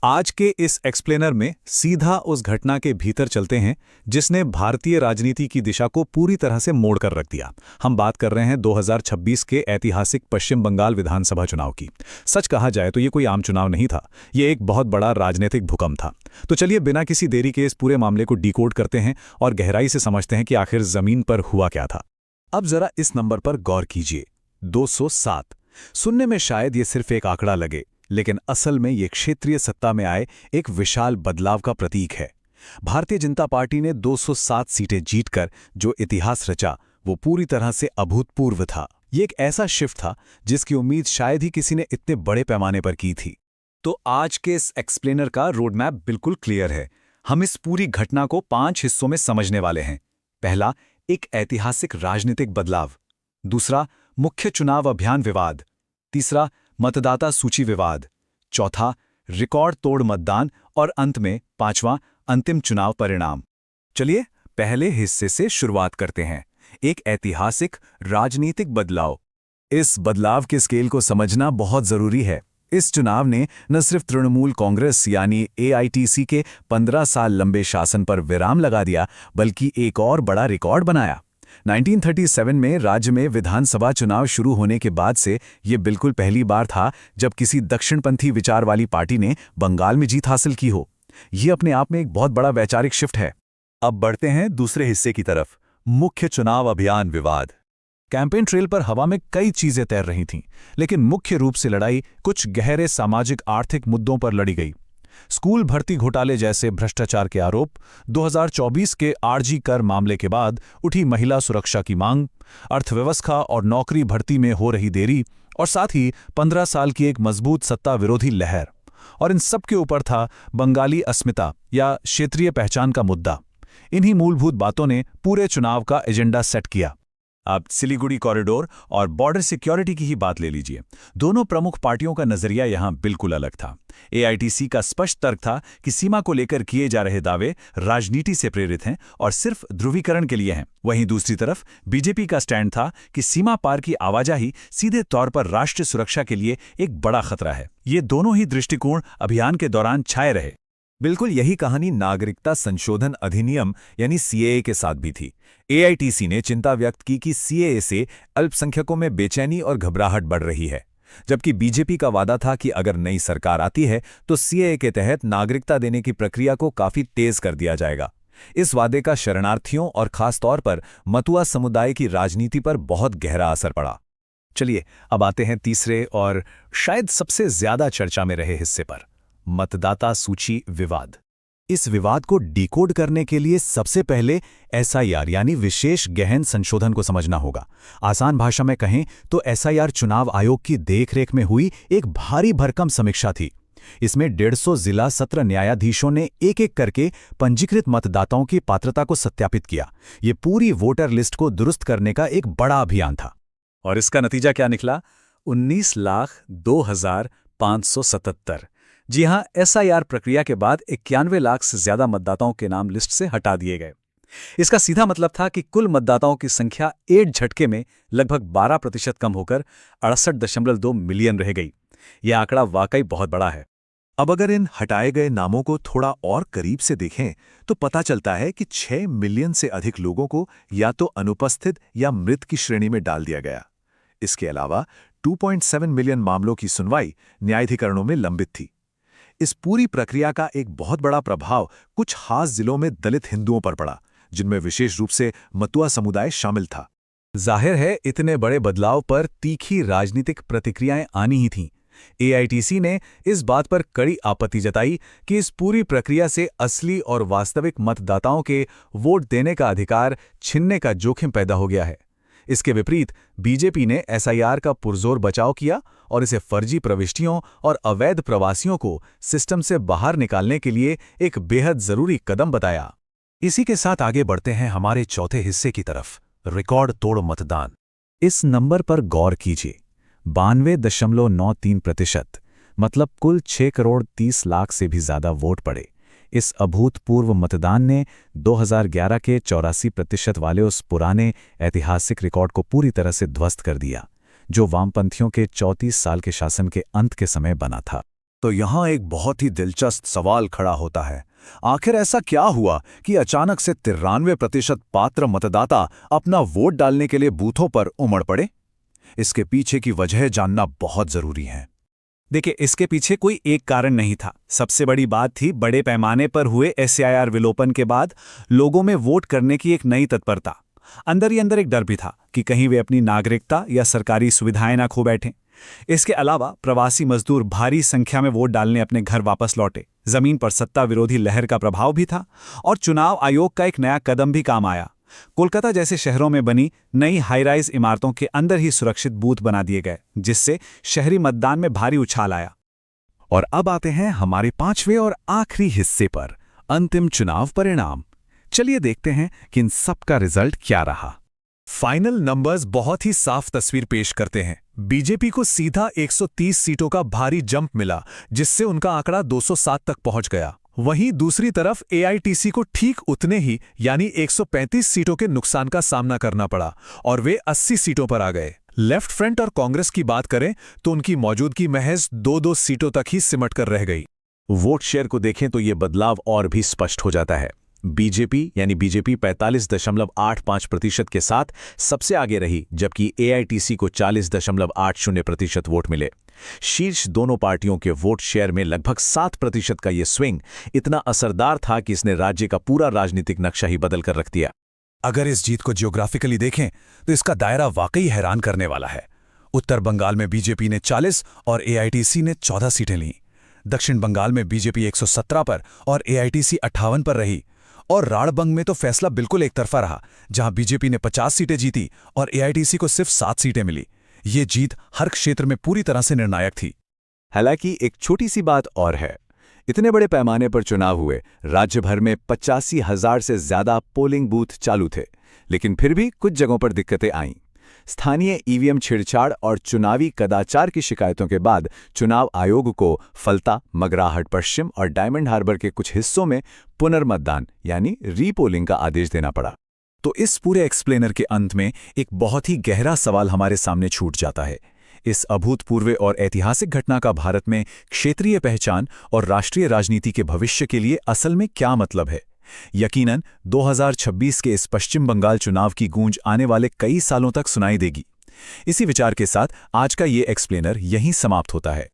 आज के इस एक्सप्लेनर में सीधा उस घटना के भीतर चलते हैं जिसने भारतीय राजनीति की दिशा को पूरी तरह से मोड़ कर रख दिया। हम बात कर रहे हैं 2026 के ऐतिहासिक पश्चिम बंगाल विधानसभा चुनाव की। सच कहा जाए तो ये कोई आम चुनाव नहीं था, ये एक बहुत बड़ा राजनीतिक भूकंप था। तो चलिए बिना किसी देरी के इस पूरे मामले को डिकोड करते हैं और गहराई से समझते हैं कि आखिर जमीन पर हुआ क्या था। अब जरा इस नंबर पर गौर कीजिए, 207। सुनने में शायद ये सिर्फ एक आंकड़ा लगे, लेकिन असल में ये क्षेत्रीय सत्ता में आए एक विशाल बदलाव का प्रतीक है। भारतीय जनता पार्टी ने 207 सीटें जीतकर जो इतिहास रचा वो पूरी तरह से अभूतपूर्व था। ये एक ऐसा शिफ्ट था जिसकी उम्मीद शायद ही किसी ने इतने बड़े पैमाने पर की थी। तो आज के इस एक्सप्लेनर का रोडमैप बिल्कुल क्लियर है। हम इस पूरी घटना को 5 हिस्सों में समझने वाले हैं। पहला, एक ऐतिहासिक राजनीतिक बदलाव। दूसरा, मुख्य चुनाव अभियान विवाद। तीसरा, मतदाता सूची विवाद। चौथा, रिकॉर्ड तोड़ मतदान। और अंत में पांचवां, अंतिम चुनाव परिणाम। चलिए पहले हिस्से से शुरुआत करते हैं, एक ऐतिहासिक राजनीतिक बदलाव। इस बदलाव के स्केल को समझना बहुत जरूरी है। इस चुनाव ने न सिर्फ तृणमूल कांग्रेस यानी एआईटीसी के 15 साल लंबे शासन पर विराम लगा दिया, बल्कि एक और बड़ा रिकॉर्ड बनाया। 1937 में राज्य में विधानसभा चुनाव शुरू होने के बाद से ये बिल्कुल पहली बार था जब किसी दक्षिणपंथी विचार वाली पार्टी ने बंगाल में जीत हासिल की हो। ये अपने आप में एक बहुत बड़ा वैचारिक शिफ्ट है। अब बढ़ते हैं दूसरे हिस्से की तरफ, मुख्य चुनाव अभियान विवाद। कैंपेन ट्रेल पर हवा में कई चीजें तैर रही थीं, लेकिन मुख्य रूप से लड़ाई कुछ गहरे सामाजिक आर्थिक मुद्दों पर लड़ी गई। स्कूल भर्ती घोटाले जैसे भ्रष्टाचार के आरोप, 2024 के आरजी कर मामले के बाद उठी महिला सुरक्षा की मांग, अर्थव्यवस्था और नौकरी भर्ती में हो रही देरी, और साथ ही 15 साल की एक मजबूत सत्ता विरोधी लहर। और इन सब के ऊपर था बंगाली अस्मिता या क्षेत्रीय पहचान का मुद्दा। इन्हीं मूलभूत बातों ने पूरे चुनाव का एजेंडा सेट किया। अब सिलीगुड़ी कॉरिडोर और बॉर्डर सिक्योरिटी की ही बात ले लीजिए। दोनों प्रमुख पार्टियों का नजरिया यहां बिल्कुल अलग था। एआईटीसी का स्पष्ट तर्क था कि सीमा को लेकर किए जा रहे दावे राजनीति से प्रेरित हैं और सिर्फ ध्रुवीकरण के लिए हैं। वहीं दूसरी तरफ बीजेपी का स्टैंड था कि सीमा पार की आवाजाही सीधे तौर पर राष्ट्रीय सुरक्षा के लिए एक बड़ा खतरा है। ये दोनों ही दृष्टिकोण अभियान के दौरान छाए रहे। बिल्कुल यही कहानी नागरिकता संशोधन अधिनियम यानी सीएए के साथ भी थी। एआईटीसी ने चिंता व्यक्त की कि सीएए से अल्पसंख्यकों में बेचैनी और घबराहट बढ़ रही है, जबकि बीजेपी का वादा था कि अगर नई सरकार आती है तो सीएए के तहत नागरिकता देने की प्रक्रिया को काफी तेज कर दिया जाएगा। इस वादे का शरणार्थियों और खासतौर पर मतुआ समुदाय की राजनीति पर बहुत गहरा असर पड़ा। चलिए अब आते हैं तीसरे और शायद सबसे ज्यादा चर्चा में रहे हिस्से पर, मतदाता सूची विवाद। इस विवाद को डिकोड करने के लिए सबसे पहले एसआईआर यानी विशेष गहन संशोधन को समझना होगा। आसान भाषा में कहें तो एसआईआर चुनाव आयोग की देखरेख में हुई एक भारी भरकम समीक्षा थी। इसमें 150 जिला सत्र न्यायाधीशों ने एक एक करके पंजीकृत मतदाताओं की पात्रता को सत्यापित किया। ये पूरी वोटर लिस्ट को दुरुस्त करने का एक बड़ा अभियान था। और इसका नतीजा क्या निकला? 19,02,577। जी हां, एसआईआर प्रक्रिया के बाद 91 लाख से ज्यादा मतदाताओं के नाम लिस्ट से हटा दिए गए। इसका सीधा मतलब था कि कुल मतदाताओं की संख्या एक झटके में लगभग 12% कम होकर 68.2 मिलियन रह गई। यह आंकड़ा वाकई बहुत बड़ा है। अब अगर इन हटाए गए नामों को थोड़ा और करीब से देखें तो पता चलता है कि 6 मिलियन से अधिक लोगों को या तो अनुपस्थित या मृत की श्रेणी में डाल दिया गया। इसके अलावा 2.7 मिलियन मामलों की सुनवाई न्यायाधिकरणों में लंबित थी। इस पूरी प्रक्रिया का एक बहुत बड़ा प्रभाव कुछ खास जिलों में दलित हिंदुओं पर पड़ा, जिनमें विशेष रूप से मतुआ समुदाय शामिल था। जाहिर है इतने बड़े बदलाव पर तीखी राजनीतिक प्रतिक्रियाएं आनी ही थीं। एआईटीसी ने इस बात पर कड़ी आपत्ति जताई कि इस पूरी प्रक्रिया से असली और वास्तविक मतदाताओं के वोट देने का अधिकार छिनने का जोखिम पैदा हो गया है। इसके विपरीत बीजेपी ने एसआईआर का पुरजोर बचाव किया और इसे फर्जी प्रविष्टियों और अवैध प्रवासियों को सिस्टम से बाहर निकालने के लिए एक बेहद जरूरी कदम बताया। इसी के साथ आगे बढ़ते हैं हमारे चौथे हिस्से की तरफ, रिकॉर्ड तोड़ मतदान। इस नंबर पर गौर कीजिए, 92.93%, मतलब कुल 6 करोड़ 30 लाख से भी ज्यादा वोट पड़े। इस अभूतपूर्व मतदान ने 2011 के 84% वाले उस पुराने ऐतिहासिक रिकॉर्ड को पूरी तरह से ध्वस्त कर दिया, जो वामपंथियों के 34 साल के शासन के अंत के समय बना था। तो यहाँ एक बहुत ही दिलचस्प सवाल खड़ा होता है। आखिर ऐसा क्या हुआ कि अचानक से 93% पात्र मतदाता अपना वोट डालने के लिए बूथों पर उमड़ पड़े? इसके पीछे की वजह जानना बहुत जरूरी है। देखिए, इसके पीछे कोई एक कारण नहीं था। सबसे बड़ी बात थी बड़े पैमाने पर हुए SIR विलोपन के बाद लोगों में वोट करने की एक नई तत्परता। अंदर ही अंदर एक डर भी था कि कहीं वे अपनी नागरिकता या सरकारी सुविधाएं ना खो बैठें। इसके अलावा प्रवासी मजदूर भारी संख्या में वोट डालने अपने घर वापस लौटे। जमीन पर सत्ता विरोधी लहर का प्रभाव भी था और चुनाव आयोग का एक नया कदम भी काम आया। कोलकाता जैसे शहरों में बनी नई हाई राइज इमारतों के अंदर ही सुरक्षित बूथ बना दिए गए, जिससे शहरी मतदान में भारी उछाल आया। और अब आते हैं हमारे 5वें और आखिरी हिस्से पर, अंतिम चुनाव परिणाम। चलिए देखते हैं कि इन सब का रिजल्ट क्या रहा। फाइनल नंबर्स बहुत ही साफ तस्वीर पेश करते हैं। बीजेपी को सीधा 130 सीटों का भारी जंप मिला, जिससे उनका आंकड़ा 207 तक पहुंच गया। वहीं दूसरी तरफ AITC को ठीक उतने ही यानी 135 सीटों के नुकसान का सामना करना पड़ा और वे 80 सीटों पर आ गए। लेफ्ट फ्रंट और कांग्रेस की बात करें तो उनकी मौजूदगी महज 2-2 सीटों तक ही सिमट कर रह गई। वोट शेयर को देखें तो ये बदलाव और भी स्पष्ट हो जाता है। बीजेपी 45.85% के साथ सबसे आगे रही, जबकि AITC को 40.80% वोट मिले। शीर्ष दोनों पार्टियों के वोट शेयर में लगभग 7% का ये स्विंग इतना असरदार था कि इसने राज्य का पूरा राजनीतिक नक्शा ही बदल कर रख दिया। अगर इस जीत को जियोग्राफिकली देखें तो इसका दायरा वाकई हैरान करने वाला है। उत्तर बंगाल में बीजेपी ने 40 और AITC ने 14 सीटें लीं। दक्षिण बंगाल में बीजेपी 117 पर और AITC 58 पर रही। और राड़बंग में तो फैसला बिल्कुल एक तरफा रहा, जहां बीजेपी ने 50 सीटें जीती और AITC को सिर्फ 7 सीटें मिली। ये जीत हर क्षेत्र में पूरी तरह से निर्णायक थी। हालांकि एक छोटी सी बात और है। इतने बड़े पैमाने पर चुनाव हुए, राज्य भर में 85,000 से ज्यादा पोलिंग बूथ चालू थे, लेकिन फिर भी कुछ जगहों पर दिक्कतें आईं। स्थानीय EVM छेड़छाड़ और चुनावी कदाचार की शिकायतों के बाद चुनाव आयोग को फलता, मगराहट पश्चिम और डायमंड हार्बर के कुछ हिस्सों में पुनर्मतदान यानी रीपोलिंग का आदेश देना पड़ा। तो इस पूरे एक्सप्लेनर के अंत में एक बहुत ही गहरा सवाल हमारे सामने छूट जाता है। इस अभूतपूर्व और ऐतिहासिक घटना का भारत में क्षेत्रीय पहचान और राष्ट्रीय राजनीति के भविष्य के लिए असल में क्या मतलब है? यकीनन 2026 के इस पश्चिम बंगाल चुनाव की गूंज आने वाले कई सालों तक सुनाई देगी। इसी विचार के साथ आज का ये एक्सप्लेनर यहीं समाप्त होता है।